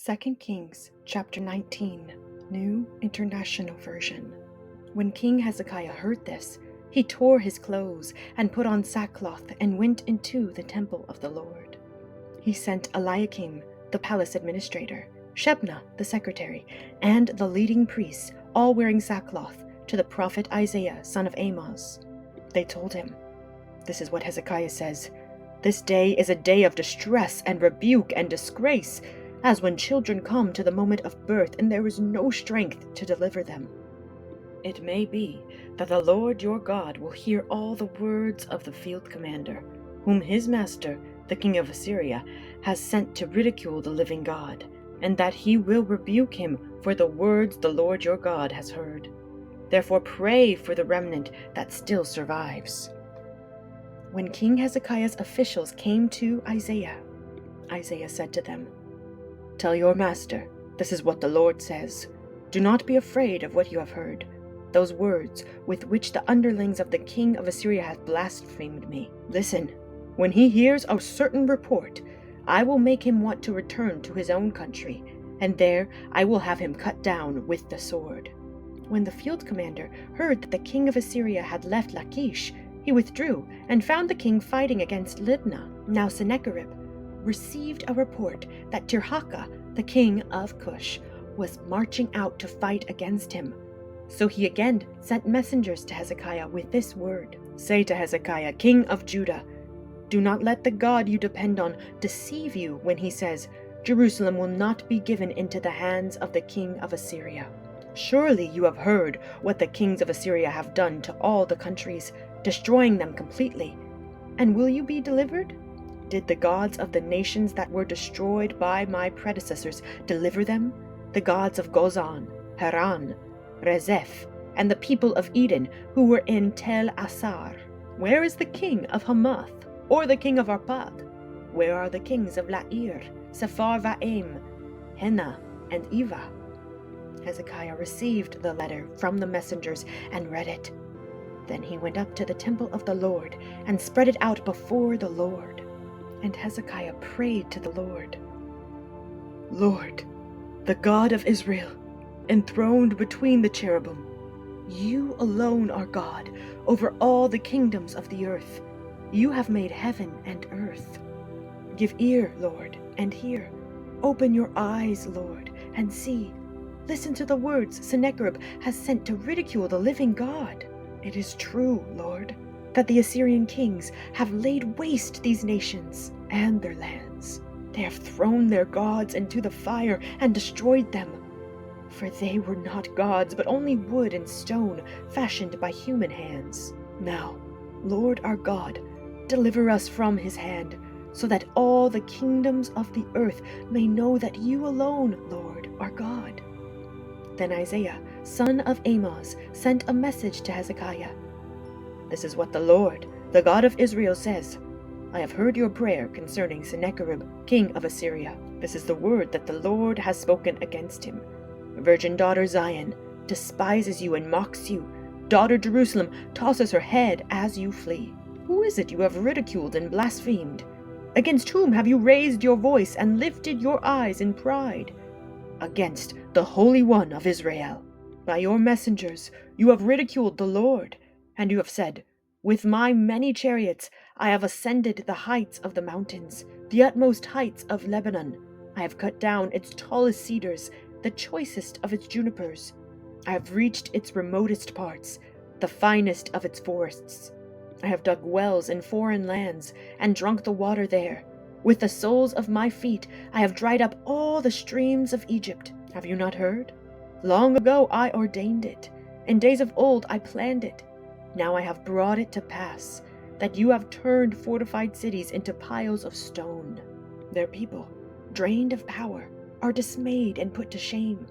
2 Kings chapter 19, New International Version. When King Hezekiah heard this, he tore his clothes and put on sackcloth and went into the temple of the Lord. He sent Eliakim, the palace administrator, Shebna, the secretary, and the leading priests, all wearing sackcloth, to the prophet Isaiah, son of Amoz. They told him, "This is what Hezekiah says. This day is a day of distress and rebuke and disgrace, as when children come to the moment of birth and there is no strength to deliver them. It may be that the Lord your God will hear all the words of the field commander, whom his master, the king of Assyria, has sent to ridicule the living God, and that he will rebuke him for the words the Lord your God has heard. Therefore pray for the remnant that still survives." When King Hezekiah's officials came to Isaiah, Isaiah said to them, "Tell your master, this is what the Lord says. Do not be afraid of what you have heard, those words with which the underlings of the king of Assyria have blasphemed me. Listen, when he hears a certain report, I will make him want to return to his own country, and there I will have him cut down with the sword." When the field commander heard that the king of Assyria had left Lachish, he withdrew and found the king fighting against Libnah. Now Sennacherib received a report that Tirhakah, the king of Cush, was marching out to fight against him. So he again sent messengers to Hezekiah with this word: "Say to Hezekiah, king of Judah, do not let the God you depend on deceive you when he says, 'Jerusalem will not be given into the hands of the king of Assyria.' Surely you have heard what the kings of Assyria have done to all the countries, destroying them completely. And will you be delivered? Did the gods of the nations that were destroyed by my predecessors deliver them? The gods of Gozan, Haran, Rezeph, and the people of Eden who were in Tel Assar? Where is the king of Hamath, or the king of Arpad? Where are the kings of Lair, Sepharvaim, Hena, and Eva?" Hezekiah received the letter from the messengers and read it. Then he went up to the temple of the Lord and spread it out before the Lord. And Hezekiah prayed to the Lord, "Lord, the God of Israel, enthroned between the cherubim, you alone are God over all the kingdoms of the earth. You have made heaven and earth. Give ear, Lord, and hear. Open your eyes, Lord, and see. Listen to the words Sennacherib has sent to ridicule the living God. It is true, Lord, that the Assyrian kings have laid waste these nations and their lands. They have thrown their gods into the fire and destroyed them. For they were not gods, but only wood and stone fashioned by human hands. Now, Lord our God, deliver us from his hand, so that all the kingdoms of the earth may know that you alone, Lord, are God." Then Isaiah, son of Amoz, sent a message to Hezekiah. "This is what the Lord, the God of Israel, says. I have heard your prayer concerning Sennacherib, king of Assyria. This is the word that the Lord has spoken against him. Virgin daughter Zion despises you and mocks you. Daughter Jerusalem tosses her head as you flee. Who is it you have ridiculed and blasphemed? Against whom have you raised your voice and lifted your eyes in pride? Against the Holy One of Israel. By your messengers you have ridiculed the Lord, and you have said, 'With my many chariots I have ascended the heights of the mountains, the utmost heights of Lebanon. I have cut down its tallest cedars, the choicest of its junipers. I have reached its remotest parts, the finest of its forests. I have dug wells in foreign lands and drunk the water there. With the soles of my feet I have dried up all the streams of Egypt. Have you not heard? Long ago I ordained it. In days of old I planned it. Now I have brought it to pass, that you have turned fortified cities into piles of stone. Their people, drained of power, are dismayed and put to shame.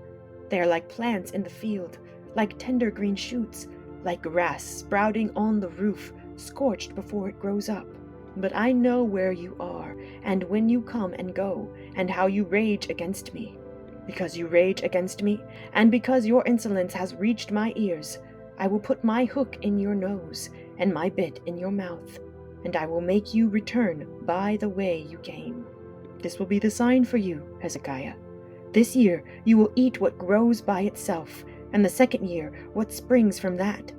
They are like plants in the field, like tender green shoots, like grass sprouting on the roof, scorched before it grows up. But I know where you are, and when you come and go, and how you rage against me. Because you rage against me, and because your insolence has reached my ears, I will put my hook in your nose, and my bit in your mouth, and I will make you return by the way you came. This will be the sign for you, Hezekiah. This year you will eat what grows by itself, and the second year what springs from that.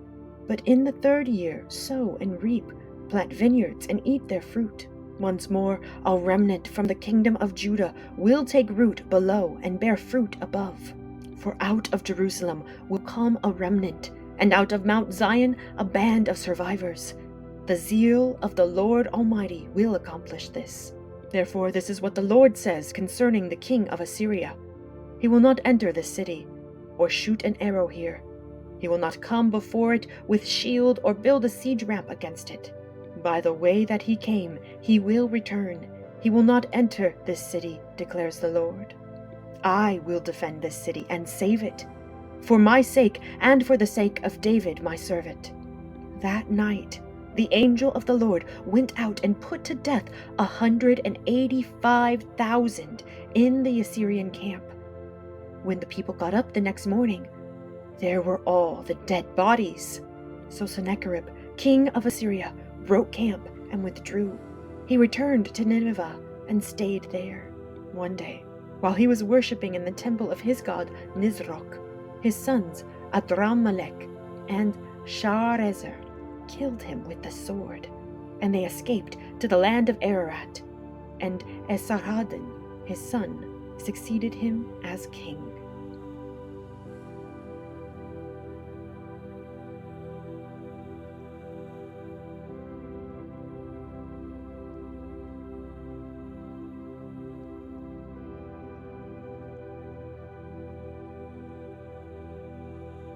But in the third year sow and reap, plant vineyards and eat their fruit. Once more a remnant from the kingdom of Judah will take root below and bear fruit above. For out of Jerusalem will come a remnant, and out of Mount Zion a band of survivors. The zeal of the Lord Almighty will accomplish this. Therefore this is what the Lord says concerning the king of Assyria. He will not enter this city, or shoot an arrow here. He will not come before it with shield or build a siege ramp against it. By the way that he came, he will return. He will not enter this city, declares the Lord. I will defend this city and save it, for my sake and for the sake of David my servant. That night the angel of the Lord went out and put to death 185,000 in the Assyrian camp. When the people got up the next morning, there were all the dead bodies. So Sennacherib, king of Assyria, broke camp and withdrew. He returned to Nineveh and stayed there. One day, while he was worshipping in the temple of his god Nisroch, his sons Adrammelech and Sharezer killed him with the sword, and they escaped to the land of Ararat, and Esarhaddon, his son, succeeded him as king.